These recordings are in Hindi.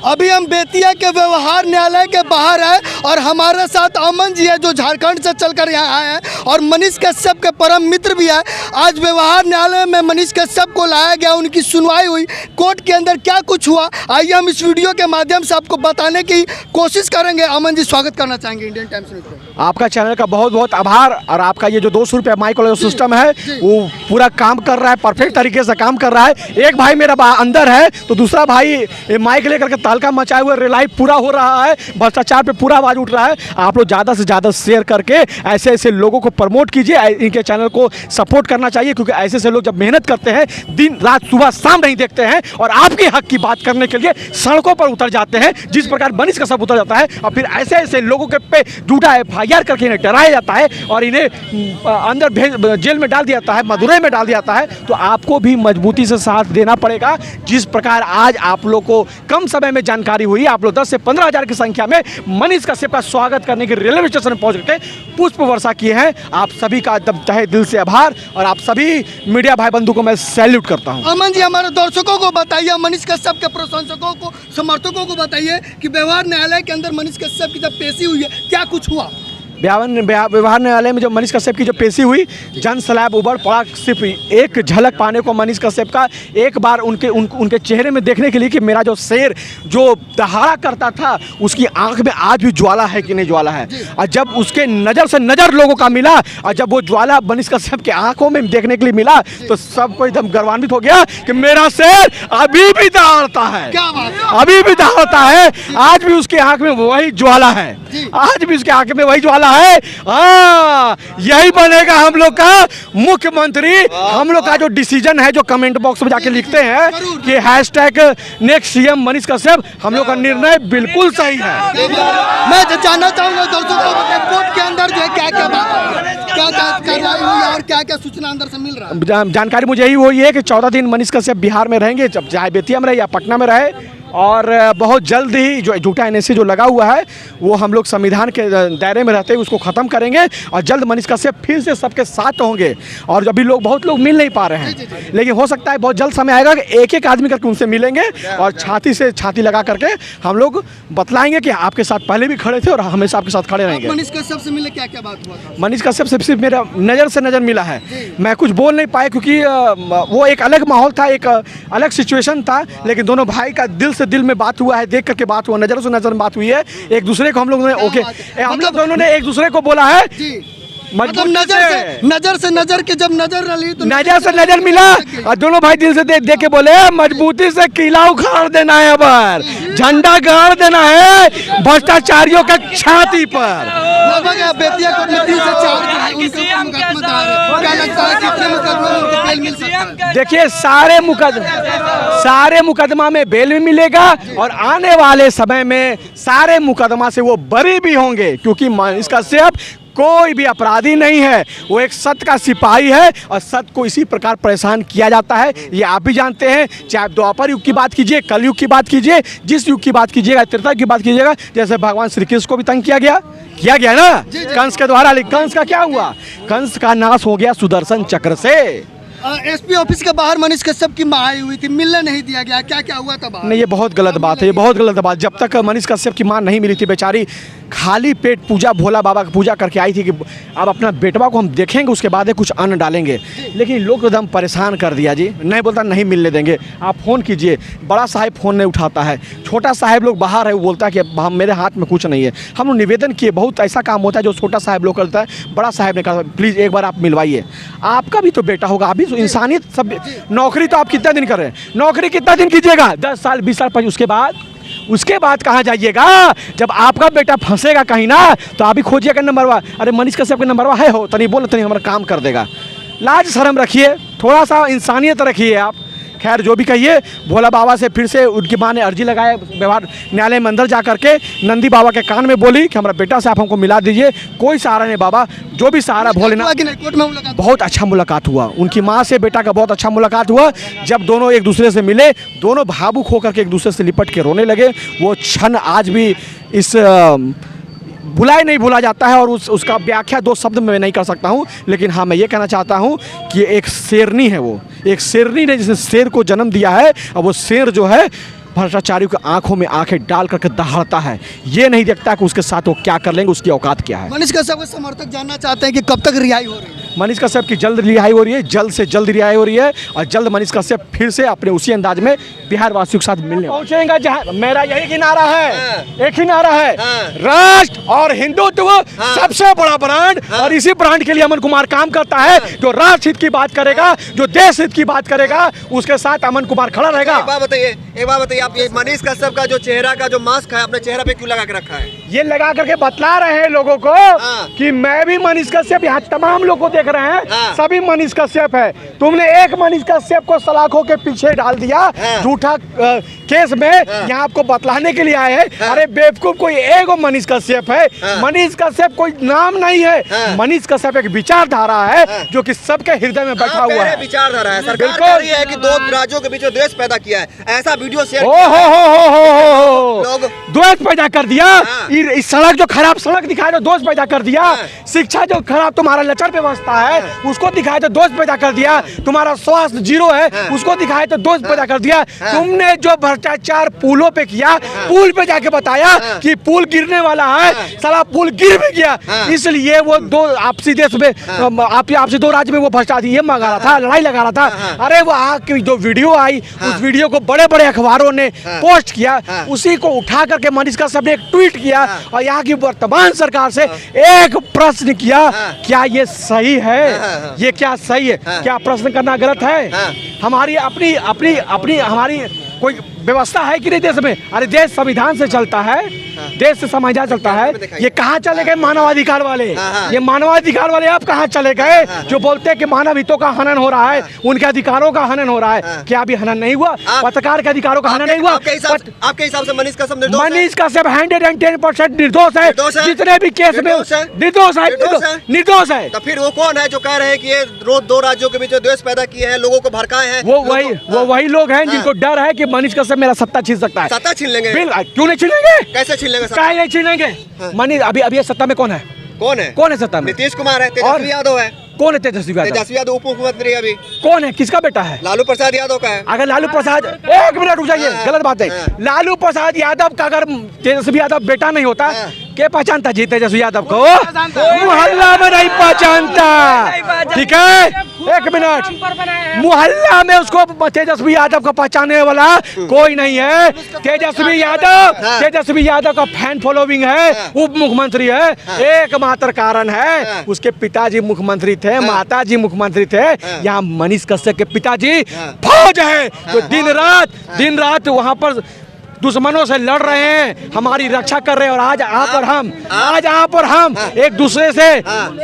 अभी हम बेतिया के व्यवहार न्यायालय के बाहर है और हमारे साथ अमन जी है जो झारखंड से चलकर यहाँ आए हैं और मनीष कश्यप के परम मित्र भी है। आज व्यवहार न्यायालय में मनीष कश्यप को लाया गया, उनकी सुनवाई हुई, कोर्ट के अंदर क्या कुछ हुआ आइए हम इस वीडियो के माध्यम से आपको बताने की कोशिश करेंगे। अमन जी स्वागत करना चाहेंगे इंडियन टाइम्स न्यूज़ में। आपका चैनल का बहुत बहुत आभार। और आपका ये जो 200 रुपये माइक वाला जो सिस्टम है वो पूरा काम कर रहा है, परफेक्ट तरीके से काम कर रहा है। एक भाई मेरा अंदर है तो दूसरा भाई माइक लेकर के तालका मचाए हुए रिलाइव पूरा हो रहा है, भ्रष्टाचार पे पूरा आवाज उठ रहा है। आप लोग ज़्यादा से ज़्यादा शेयर करके ऐसे ऐसे लोगों को प्रमोट कीजिए, इनके चैनल को सपोर्ट करना चाहिए क्योंकि ऐसे ऐसे लोग जब मेहनत करते हैं दिन रात सुबह शाम नहीं देखते हैं और आपके हक की बात करने के लिए सड़कों पर उतर जाते हैं, जिस प्रकार मनीष कश्यप उतर जाता है और फिर ऐसे ऐसे लोगों के पे झूठा FIR करके इन्हें डराया जाता है और इन्हें अंदर जेल में डाल दिया जाता है, मदुरई में डाल दिया जाता है। तो आपको भी मजबूती से साथ देना पड़ेगा। जिस प्रकार आज आप लोग को कम समय में जानकारी हुई, आप लोग 10 से 15 हज़ार की संख्या में मनीष कश्यप का स्वागत करने के रेलवे स्टेशन में पहुंच के पुष्प वर्षा किए हैं। आप सभी का तहे दिल से आभार और आप सभी मीडिया भाई बंधु को मैं सैल्यूट करता हूं। अमन जी हमारे दर्शकों को बताइए, मनीष कश्यप के प्रशंसकों को, समर्थकों को बताइए कि व्यवहार न्यायालय के अंदर मनीष कश्यप की जब पेशी हुई है क्या कुछ हुआ। व्यवहार न्यायालय में जो मनीष कश्यप की जो पेशी हुई, जन सैलाब उबड़ पड़ा। सिर्फ एक झलक पाने को मनीष कश्यप का, एक बार उनके चेहरे में देखने के लिए कि मेरा जो शेर जो दहाड़ा करता था उसकी आंख में आज भी ज्वाला है कि नहीं ज्वाला है। और जब उसके नज़र से नज़र लोगों का मिला और जब वो ज्वाला मनीष कश्यप के आंखों में देखने के लिए मिला तो सबको एकदम गर्वान्वित हो गया कि मेरा शेर अभी भी दहाड़ता है, अभी भी दहाड़ता है। आज भी उसके आंख में वही ज्वाला है, आज भी उसके आंख में वही ज्वाला है। यही बनेगा हम लोग का मुख्यमंत्री। हम लोग का जो डिसीजन है, जो कमेंट बॉक्स में जाके लिखते हैं कि #नेक्स्ट CM मनीष कश्यप, हम लोग का निर्णय बिल्कुल सही है। मैं जानना चाहूंगा दर्शकों को कोर्ट के अंदर जो है क्या क्या कार्रवाई हुई और क्या क्या सूचना अंदर से मिल रहा है। जानकारी मुझे यही हुई है कि 14 दिन मनीष कश्यप बिहार में रहेंगे, चाहे बेतिया में रहे या पटना में रहे। और बहुत जल्द ही जो झूठा NSA जो लगा हुआ है वो हम लोग संविधान के दायरे में रहते हुए उसको ख़त्म करेंगे और जल्द मनीष कश्यप फिर से सबके साथ होंगे। और अभी लोग बहुत लोग मिल नहीं पा रहे हैं, लेकिन हो सकता है बहुत जल्द समय आएगा कि एक एक आदमी करके उनसे मिलेंगे और छाती से छाती लगा करके हम लोग बतलाएंगे कि आपके साथ पहले भी खड़े थे और हमेशा आपके साथ खड़े रहेंगे। मनीष कश्यप से मिले क्या क्या बात हुआ था? मनीष कश्यप से सिर्फ मेरा नज़र से नज़र मिला है, मैं कुछ बोल नहीं पाया क्योंकि वो एक अलग माहौल था, एक अलग सिचुएशन था। लेकिन दोनों भाई का दिल से दिल में बात हुआ है, देख करके बात हुआ, नजर से नजर में बात हुई है। एक दूसरे को हम लोगों ने हम लोग दोनों ने एक दूसरे को बोला है मतलब नजर से नजर के जब नजर रही तो नजर से नजर मिला और दोनों भाई दिल से देख के बोले मजबूती से किला उखाड़ देना है, अब झंडा गाड़ देना है भ्रष्टाचारियों का छाती पर। देखिए सारे मुकदमा में बेल भी मिलेगा और आने वाले समय में सारे मुकदमा से वो बरी भी होंगे क्योंकि मनीष कश्यप कोई भी अपराधी नहीं है, वो एक सत्य का सिपाही है और सत्य को इसी प्रकार परेशान किया जाता है। ये आप भी जानते हैं, चाहे द्वापर युग की बात कीजिए, कल युग की बात कीजिए, जिस युग की बात कीजिएगा, त्रेता की बात कीजिएगा, जैसे भगवान श्री कृष्ण को भी तंग किया गया ना कंस के द्वारा। कंस का क्या हुआ? कंस का नाश हो गया सुदर्शन चक्र से। SP ऑफिस के बाहर मनीष कश्यप की मां आई हुई थी, मिलने नहीं दिया गया, क्या क्या हुआ था? नहीं, ये बहुत गलत बात है, ये बहुत गलत बात। जब तक मनीष कश्यप की मां नहीं मिली थी, बेचारी खाली पेट पूजा भोला बाबा की पूजा करके आई थी कि अब अपना बेटवा को हम देखेंगे उसके बाद कुछ अन्न डालेंगे। लेकिन लोग एकदम परेशान कर दिया जी, नहीं बोलता नहीं मिलने देंगे। आप फ़ोन कीजिए, बड़ा साहेब फ़ोन नहीं उठाता है, छोटा साहेब लोग बाहर है, वो बोलता है कि हम मेरे हाथ में कुछ नहीं है। हम लोग निवेदन किए, बहुत ऐसा काम होता है जो छोटा साहेब लोग करता है, बड़ा साहेब ने कहा प्लीज़ एक बार आप मिलवाइए, आपका भी तो बेटा होगा, आप भी तो इंसानियत। सब नौकरी तो आप कितना दिन कर रहे हैं, नौकरी कितना दिन कीजिएगा? 10 साल 20 साल 25, उसके बाद कहाँ जाइएगा? जब आपका बेटा फंसेगा कहीं ना तो आप ही खोजिएगा नंबरवा। अरे मनीष कश्यप का नंबरवा है हो, तनी बोल, तनी हमारा काम कर देगा। लाज शर्म रखिए, थोड़ा सा इंसानियत रखिए आप। खैर जो भी कहिए, भोला बाबा से फिर से उनकी माँ ने अर्जी लगाया व्यवहार न्यायालय में अंदर जा करके, नंदी बाबा के कान में बोली कि हमारा बेटा से आप हमको मिला दीजिए। कोई सहारा नहीं बाबा, जो भी सहारा भोलेनाथ। बहुत अच्छा मुलाकात हुआ, उनकी माँ से बेटा का बहुत अच्छा मुलाकात हुआ। जब दोनों एक दूसरे से मिले, दोनों भावुक होकर के एक दूसरे से लिपट के रोने लगे। वो क्षण आज भी इस भुलाए नहीं भूला जाता है और उसका व्याख्या 2 शब्द में मैं नहीं कर सकता हूँ। लेकिन हाँ, मैं ये कहना चाहता हूँ कि एक शेरनी है, वो एक शेरनी ने जिसने शेर को जन्म दिया है और वो शेर जो है भ्रष्टाचारियों की आंखों में आंखें डाल करके दहाड़ता है, ये नहीं देखता कि उसके साथ वो क्या कर लेंगे, उसकी औकात क्या है। मनीष कश्यप के समर्थक जानना चाहते हैं कि कब तक रिहाई हो रही है। मनीष कश्यप की जल्द रिहाई हो रही है, जल्द से जल्द रिहाई हो रही है और जल्द मनीष कश्यप फिर से अपने उसी अंदाज में बिहार वासियों के साथ मिलने पहुंचेगा। जहां मेरा यही की नारा है, एक ही नारा है, राष्ट्र और हिंदुत्व सबसे बड़ा ब्रांड, और इसी ब्रांड के लिए अमन कुमार काम करता है। जो राष्ट्र हित की बात करेगा, जो देश हित की बात करेगा, उसके साथ अमन कुमार खड़ा रहेगा। एक बात बताइए, आप ये मनीष कश्यप का जो चेहरा का जो मास्क है अपने चेहरा पे क्यों लगा के रखा है? ये लगा करके बतला रहे हैं लोगों को कि मैं भी मनीष कश्यप, यहाँ तमाम लोग को देख रहे हैं, सभी मनीष कश्यप है। तुमने एक मनीष कश्यप को सलाखों के पीछे डाल दिया झूठा केस में, यहाँ आपको बतलाने के लिए आए हैं। अरे बेवकूफ, कोई एक मनीष कश्यप है, मनीष कश्यप कोई नाम नहीं है। मनीष कश्यप एक विचारधारा है जो कि सबके हृदय में बैठा हुआ है। विचारधारा है, सरकार कह रही है कि दो राज्यों के बीच में द्वेष पैदा किया है, ऐसा वीडियो शेयर लोग द्वेष पैदा कर दिया। इस सड़क जो खराब सड़क दिखाया तो दोष पैदा कर दिया, शिक्षा जो खराब तुम्हारा लचर व्यवस्था है उसको दिखाया तो दोष पैदा कर दिया, तुम्हारा स्वास्थ्य जीरो है उसको दिखाया तो दोष पैदा कर दिया। तुमने जो भ्रष्टाचार पुलों पे किया, पुल पे जाके बताया कि पुल गिरने वाला है, साला पुल गिर भी गया, इसलिए वो दो आपसी देश में आपसी दो राज्य में वो भ्रष्टाचार ये मंगा रहा था, लड़ाई लगा रहा था। अरे वो की जो वीडियो आई, उस वीडियो को बड़े बड़े अखबारों ने पोस्ट किया, उसी को उठा करके मनीष कश्यप ने एक ट्वीट किया और यहाँ की वर्तमान सरकार से एक प्रश्न किया, क्या ये सही है? ये क्या सही है? क्या प्रश्न करना गलत है? हमारी अपनी अपनी अपनी हमारी कोई व्यवस्था है कि नहीं देश में? अरे देश संविधान से चलता है, देश से संविधान चलता है। ये कहाँ चले गए मानवाधिकार वाले? ये मानवाधिकार वाले अब कहाँ चले गए जो बोलते हैं कि मानव हितों का हनन हो रहा है, उनके अधिकारों का हनन हो रहा है? क्या अभी हनन नहीं हुआ? पत्रकार के अधिकारों का हनन नहीं हुआ? आपके हिसाब से मनीष कश्यप निर्दोष है? 110% निर्दोष है, जितने भी केस में निर्दोष है, निर्दोष है। तो फिर वो कौन है जो कह रहे हैं कि ये दो राज्यों के बीच द्वेष पैदा किए हैं, लोगों को भड़काए हैं? वो वही लोग हैं जिनको डर है कि मनीष कश्यप मेरा सत्ता छीन सकता है। सत्ता छीन लेंगे? क्यों नहीं छीनेंगे? कैसे छीन लेंगे? क्या नहीं छीनेंगे? मनीष अभी सत्ता में कौन है? कौन है सत्ता में? नीतीश कुमार है, तेजस्वी यादव है। कौन है तेजस्वी यादव? तेजस्वी यादव उप मुख्यमंत्री अभी कौन है? किसका बेटा है? लालू प्रसाद यादव का है। अगर लालू प्रसाद, एक मिनट रुक जाइए, गलत बात है। लालू प्रसाद यादव का अगर तेजस्वी यादव बेटा नहीं होता, क्या पहचानता जी तेजस्वी यादव को? मोहल्ला में नहीं पहचानता, ठीक है? एक मिनट, मोहल्ला में उसको तेजस्वी यादव को पहचानने वाला कोई नहीं है। तेजस्वी यादव का फैन फॉलोइंग है, उप मुख्यमंत्री है। एकमात्र कारण है उसके पिताजी मुख्यमंत्री थे, माताजी मुख्यमंत्री थे। यहाँ मनीष कश्यप के पिताजी फौज है जो दिन रात वहाँ पर दुश्मनों से लड़ रहे हैं, हमारी रक्षा कर रहे हैं। और आज आप और हम एक दूसरे से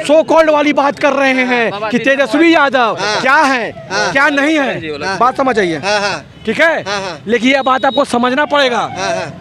सो कॉल्ड वाली बात कर रहे हैं कि तेजस्वी यादव क्या है क्या नहीं है। बात समझ आइए, ठीक है? लेकिन ये बात आपको समझना पड़ेगा।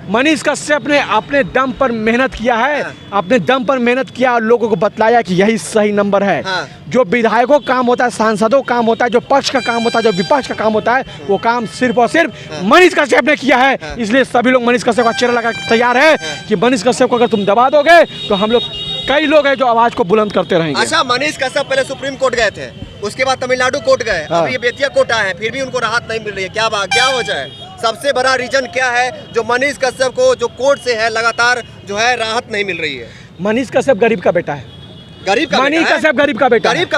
मनीष कश्यप ने अपने दम पर मेहनत किया है, अपने दम पर मेहनत किया और लोगों को बतलाया कि यही सही नंबर है। जो विधायकों का काम होता है, सांसदों का काम होता है, जो पक्ष का काम होता है, जो विपक्ष का काम होता है, वो काम सिर्फ और सिर्फ मनीष कश्यप ने किया है। इसलिए सभी लोग मनीष कश्यप का चेहरा लगा तैयार है कि मनीष कश्यप को अगर तुम दबा दोगे तो हम लोग कई लोग हैं जो आवाज को बुलंद करते रहेंगे। अच्छा, मनीष कश्यप पहले सुप्रीम कोर्ट गए थे, उसके बाद तमिलनाडु कोर्ट गए, अब ये बेतिया कोर्ट आए हैं, फिर भी उनको राहत नहीं मिल रही है। क्या वजह है? सबसे बड़ा रीजन क्या है जो मनीष कश्यप को जो कोर्ट से है लगातार जो है राहत नहीं मिल रही है? मनीष कश्यप गरीब का बेटा है। मनीष कश्यप गरीब का बेटा है। गरीब का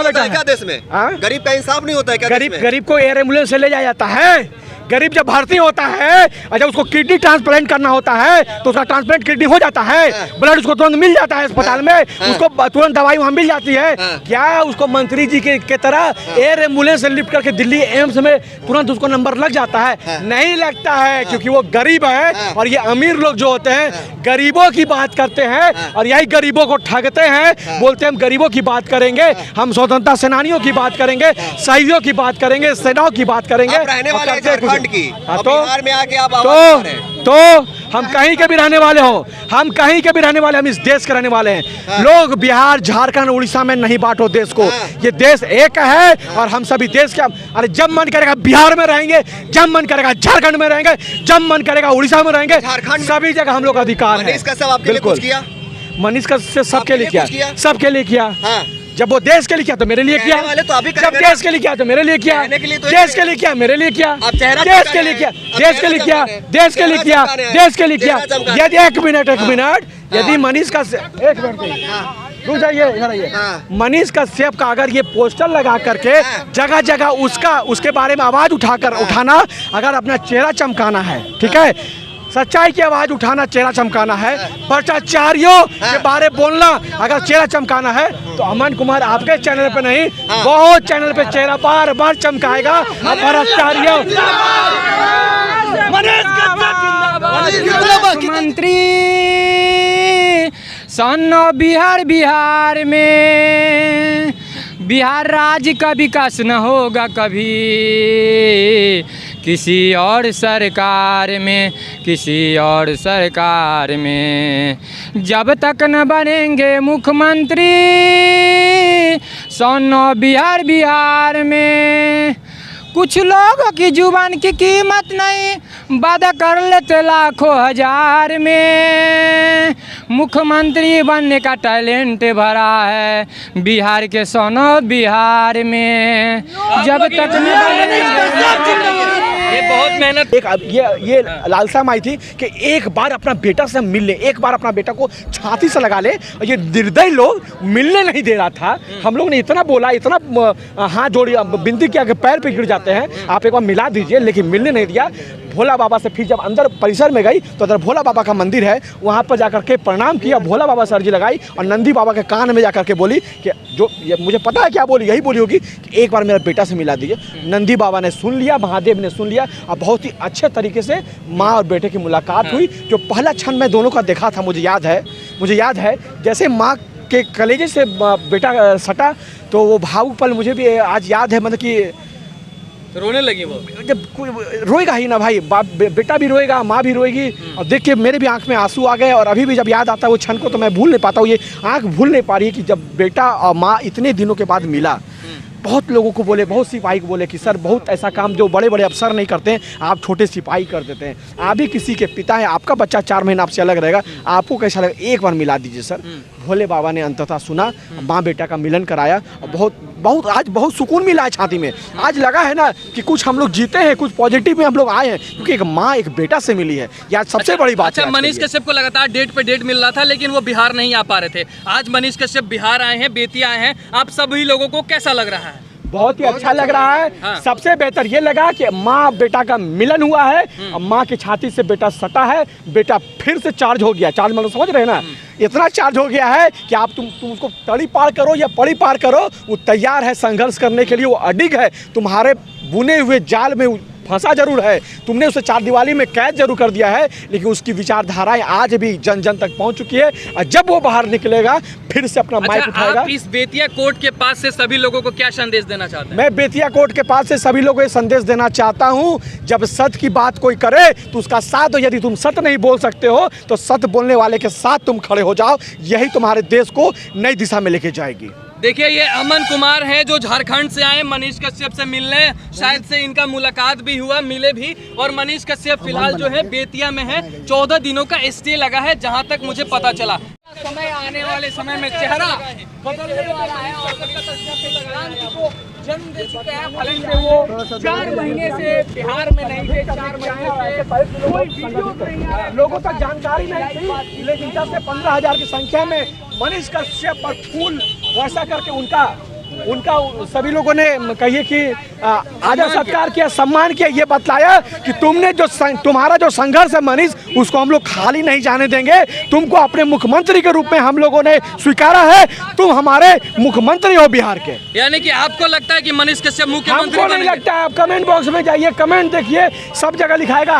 बेटा है क्या देश में? गरीब का इंसाफ नहीं होता है क्या? गरीब को एयर एम्बुलेंस से ले जाया जाता है। गरीब जब भर्ती होता है और जब उसको किडनी ट्रांसप्लांट करना होता है तो उसका ट्रांसप्लांट किडनी हो जाता है, ब्लड उसको तुरंत मिल जाता है अस्पताल में, उसको तुरंत दवाई वहाँ मिल जाती है। क्या उसको मंत्री जी के तरह एयर एम्बुलेंस से लिफ्ट करके दिल्ली एम्स में तुरंत उसको नंबर लग जाता है? नहीं लगता है, क्योंकि वो गरीब है। और ये अमीर लोग जो होते हैं गरीबों की बात करते हैं और यही गरीबों को ठगते हैं, बोलते हैं हम गरीबों की बात करेंगे, हम स्वतंत्रता सेनानियों की बात करेंगे, शहीदों की बात करेंगे, सेनाओं की बात करेंगे। तो हम कहीं के भी रहने वाले हो, हम इस देश के रहने वाले हैं। लोग बिहार, झारखंड, उड़ीसा में नहीं बांटो देश को, ये देश एक है और हम सभी देश के। अरे जब मन करेगा बिहार में रहेंगे, जब मन करेगा झारखंड में रहेंगे, जब मन करेगा उड़ीसा में रहेंगे, सभी जगह हम लोग अधिकार है। मनीष कश्यप आपके लिए कुछ किया? मनीष कश्यप सबके लिए किया, सबके लिए किया। जब वो देश के लिए किया तो मेरे लिए किया, कहने वाले तो अभी जब करेंगे देश के लिए किया तो मेरे लिए किया, कहने के लिए तो देश के लिए किया मेरे लिए किया, आप चेहरा देश चमका के रहे लिए हैं। किया, आप देश के लिए चेहरा किया, चमका रहे हैं। देश के लिए चेहरा किया, चमका रहे हैं। देश के लिए किया। चेहरा चमका रहे यदि एक मिनट यदि मनीष का एक मिनट रुक जाइए, इधर आइए। हाँ। मनीष कश्यप का अगर ये पोस्टर लगा करके जगह जगह उसके बारे में आवाज उठाना, अगर अपना चेहरा चमकाना है, ठीक है, सच्चाई की आवाज उठाना, चेहरा चमकाना है, भ्रष्टाचारियों के बारे बोलना अगर चेहरा चमकाना है, तो अमन कुमार आपके चैनल पे नहीं, बहुत चैनल पे चेहरा बार बार चमकाएगा। भ्रष्टाचारियों मुख्यमंत्री सन्नो बिहार में बिहार राज्य का विकास न होगा कभी किसी और सरकार में जब तक न बनेंगे मुख्यमंत्री सन्नो बिहार में। कुछ लोगों की जुबान की कीमत नहीं, वादा कर लेते लाखों हजार में। मुख्यमंत्री बनने का टैलेंट भरा है बिहार के सोनो बिहार में। जब तक ये बहुत मेहनत एक ये लालसा आई थी कि एक बार अपना बेटा से मिल ले, एक बार अपना बेटा को छाती से लगा ले। और ये निर्दयी लोग मिलने नहीं दे रहा था। हम लोग ने इतना बोला, इतना हाथ जोड़ी विनती किया कि पैर पे गिर जाते हैं, आप एक बार मिला दीजिए, लेकिन मिलने नहीं दिया। भोला बाबा से फिर जब अंदर परिसर में गई तो अंदर भोला बाबा का मंदिर है, वहाँ पर जाकर के प्रणाम किया, भोला बाबा से अर्जी लगाई और नंदी बाबा के कान में जाकर के बोली कि जो मुझे पता है क्या बोली, यही बोली होगी कि एक बार मेरा बेटा से मिला दीजिए। नंदी बाबा ने सुन लिया, महादेव ने सुन लिया और बहुत ही अच्छे तरीके से माँ और बेटे की मुलाकात हुई। जो पहला क्षण मैं दोनों का देखा था, मुझे याद है जैसे माँ के कलेजे से बेटा सटा, तो वो भावुक पल मुझे भी आज याद है। मतलब कि रोने लगी वो, जब रोएगा ही ना भाई, बाप बेटा भी रोएगा, माँ भी रोएगी। और देख के मेरे भी आंख में आंसू आ गए और अभी भी जब याद आता है वो क्षण को तो मैं भूल नहीं पाता हूँ। ये आंख भूल नहीं पा रही है कि जब बेटा और माँ इतने दिनों के बाद मिला। बहुत लोगों को बोले, बहुत सिपाही को बोले कि सर बहुत ऐसा काम जो बड़े बड़े अफसर नहीं करते हैं, आप छोटे सिपाही कर देते हैं। आप भी किसी के पिता हैं, आपका बच्चा 4 महीना आपसे अलग रहेगा, आपको कैसा लगा, एक बार मिला दीजिए सर। भोले बाबा ने अंततः सुना, माँ बेटा का मिलन कराया और आज बहुत सुकून मिला है छाती में। आज लगा है ना कि कुछ हम लोग जीते हैं, कुछ पॉजिटिव में हम लोग आए हैं, क्योंकि एक माँ एक बेटा से मिली है। यह सबसे बड़ी बात है। अच्छा, मनीष कश्यप को लगातार डेट पे डेट मिल रहा था, लेकिन वो बिहार नहीं आ पा रहे थे। आज मनीष कश्यप बिहार आए हैं, बेतिया आए हैं, आप सभी लोगों को कैसा लग रहा है? बहुत ही अच्छा लग रहा है। हाँ। सबसे बेहतर ये लगा कि माँ बेटा का मिलन हुआ है और माँ की छाती से बेटा सटा है, बेटा फिर से चार्ज हो गया। चार्ज मतलब समझ रहे हैं ना, इतना चार्ज हो गया है कि आप तुम उसको तड़ी पार करो या पड़ी पार करो, वो तैयार है संघर्ष करने के लिए, वो अडिग है। तुम्हारे बुने हुए जाल में फंसा जरूर है, तुमने उसे 4 दीवारी में कैद जरूर कर दिया है, लेकिन उसकी विचारधाराएं आज भी जन जन तक पहुंच चुकी है। और जब वो बाहर निकलेगा फिर से अपना माइक उठाएगा। आप इस बेतिया कोर्ट के पास से सभी लोगों को क्या संदेश देना चाहते हैं? मैं बेतिया कोर्ट के पास से सभी लोगों को संदेश देना चाहता हूं, जब सत्य की बात कोई करे तो उसका साथ दो। यदि तुम सत्य नहीं बोल सकते हो तो सत्य बोलने वाले के साथ तुम खड़े हो जाओ, यही तुम्हारे देश को नई दिशा में लेके जाएगी। देखिए, ये अमन कुमार हैं जो झारखंड से आए मनीष कश्यप से मिलने, शायद से इनका मुलाकात भी हुआ, मिले भी। और मनीष कश्यप फिलहाल जो है बेतिया में है, 14 दिनों का स्टे लगा है जहां तक मुझे पता चला। समय आने वाले समय में चेहरा बदलने वाला है और क्रांति को जन्म दे चुके हैं। हालांकि वो 4 महीने से बिहार में नहीं थे, 4 महीने से कोई वीडियो नहीं आया, लोगों तक जानकारी नहीं थी, लेकिन 10 से 15 हजार की संख्या में मनीष कश्यप पर फूल वर्षा करके उनका सभी लोगों ने कहिए कि आदर सत्कार किया, सम्मान किया, ये बतलाया कि तुम्हारा जो संघर्ष है मनीष, उसको हम लोग खाली नहीं जाने देंगे। तुमको अपने मुख्यमंत्री के रूप में हम लोगों ने स्वीकारा है, तुम हमारे मुख्यमंत्री हो बिहार के। यानी कि आपको लगता है कि मनीष कश्यप मुख्यमंत्री हमको नहीं लगता है। आप कमेंट बॉक्स में जाइए, कमेंट देखिए, सब जगह लिखाएगा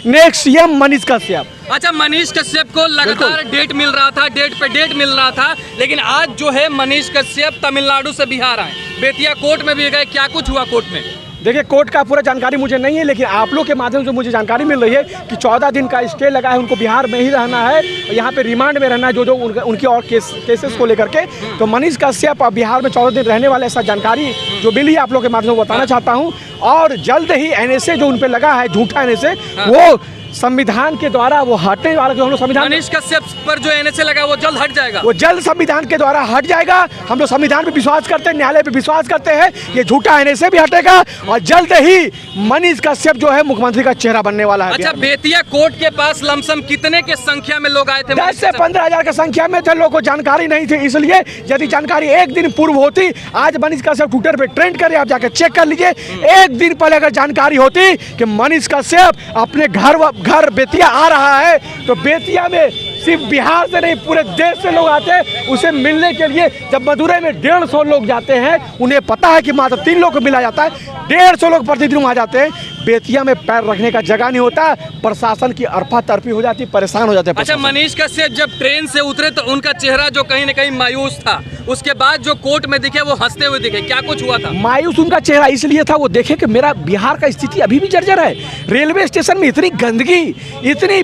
#नेक्स्ट CM मनीष कश्यप। अच्छा, मनीष कश्यप को लगातार डेट मिल रहा था, डेट पे डेट मिल रहा था, लेकिन आज जो है मनीष कश्यप तमिलनाडु से बिहार आए, बेतिया कोर्ट में भी गए। क्या कुछ हुआ कोर्ट में? देखिए, कोर्ट का पूरा जानकारी मुझे नहीं है, लेकिन आप लोग के माध्यम से मुझे जानकारी मिल रही है कि 14 दिन का स्टे लगा है, उनको बिहार में ही रहना है, यहाँ पे रिमांड में रहना है, जो उनकी और केसेस को लेकर के। तो मनीष कश्यप बिहार में 14 दिन रहने वाले, ऐसा जानकारी जो मिली है आप लोग के माध्यम से बताना चाहता हूँ। और जल्द ही NSA जो उन पर लगा है, झूठा NSA, वो संविधान के द्वारा वो हटने वाला, जो हम लोग संविधान मनीष कश्यप पर जो एनएसए लगा वो जल्द हट जाएगा। वो जल्द संविधान के द्वारा हट जाएगा। हम लोग संविधान पे विश्वास करते हैं, न्यायालय पे विश्वास करते हैं, ये झूठा एनएसए भी हटेगा और जल्द ही मनीष कश्यप जो है मुख्यमंत्री का चेहरा बनने वाला है। अच्छा, बेतिया कोर्ट के पास लमसम कितने के संख्या में लोग आए थे? 10 से 15 हजार की संख्या में थे। लोगों को जानकारी नहीं थी, इसलिए यदि जानकारी एक दिन पूर्व होती, आज मनीष कश्यप ट्विटर पे ट्रेंड करे, आप जाके चेक कर लीजिए, एक दिन पहले अगर जानकारी होती कि मनीष कश्यप अपने घर बेतिया आ रहा है, तो बेतिया में सिर्फ बिहार से नहीं पूरे देश से लोग आते हैं उसे मिलने के लिए। जब मदुरई में 150 लोग जाते हैं, उन्हें पता है कि मात्र 3 लोग को मिला जाता है, 150 लोग प्रतिदिन वहाँ जाते हैं। बेतिया में पैर रखने का जगह नहीं होता, प्रशासन की अरफा तरफी हो जाती, परेशान हो जाते हैं। अच्छा, मनीष कश्यप जब ट्रेन से उतरे तो उनका चेहरा जो कहीं न कहीं मायूस था, उसके बाद जो कोर्ट में दिखे वो हंसते हुए दिखे, क्या कुछ हुआ था? मायूस उनका चेहरा इसलिए था, वो देखे कि मेरा बिहार का स्थिति अभी भी जर्जर है। रेलवे स्टेशन में इतनी गंदगी, इतनी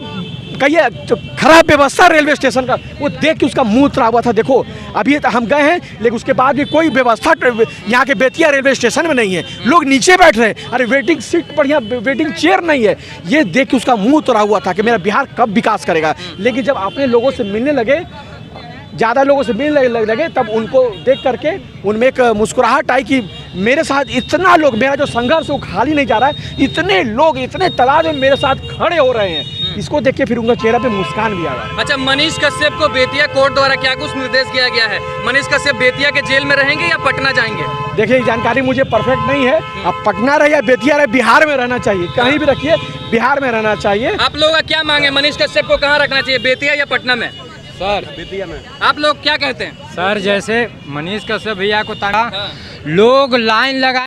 कहिए तो खराब व्यवस्था रेलवे स्टेशन का, वो देख के उसका मुंह उतरा हुआ था। देखो अभी हम गए हैं, लेकिन उसके बाद भी कोई व्यवस्था यहाँ के बेतिया रेलवे स्टेशन में नहीं है। लोग नीचे बैठ रहे हैं, अरे वेटिंग सीट बढ़िया, वेटिंग चेयर नहीं है। ये देख के उसका मुंह उतरा हुआ था कि मेरा बिहार कब विकास करेगा। लेकिन जब अपने लोगों से मिलने लगे, ज़्यादा लोगों से मिलने लगे, तब उनको देख करके उनमें एक मुस्कुराहट आई कि मेरे साथ इतना लोग, मेरा जो संघर्ष वो खाली नहीं जा रहा है, इतने लोग, इतने तादाद में मेरे साथ खड़े हो रहे हैं। इसको देख के फिर उनका चेहरा पे मुस्कान भी आया। अच्छा, मनीष कश्यप को बेतिया कोर्ट द्वारा क्या कुछ निर्देश दिया गया है? मनीष कश्यप बेतिया के जेल में रहेंगे या पटना जाएंगे? देखिए, जानकारी मुझे परफेक्ट नहीं है। अब पटना रहे या बेतिया रहे, बिहार में रहना चाहिए, कहीं भी रखिए, बिहार में रहना चाहिए। आप लोग क्या मांगे, मनीष कश्यप को कहाँ रखना चाहिए, बेतिया या पटना में? सर, बेतिया में। आप लोग क्या कहते हैं? सर, जैसे मनीष कश्यप भैया को ताड़ा, लोग लाइन लगा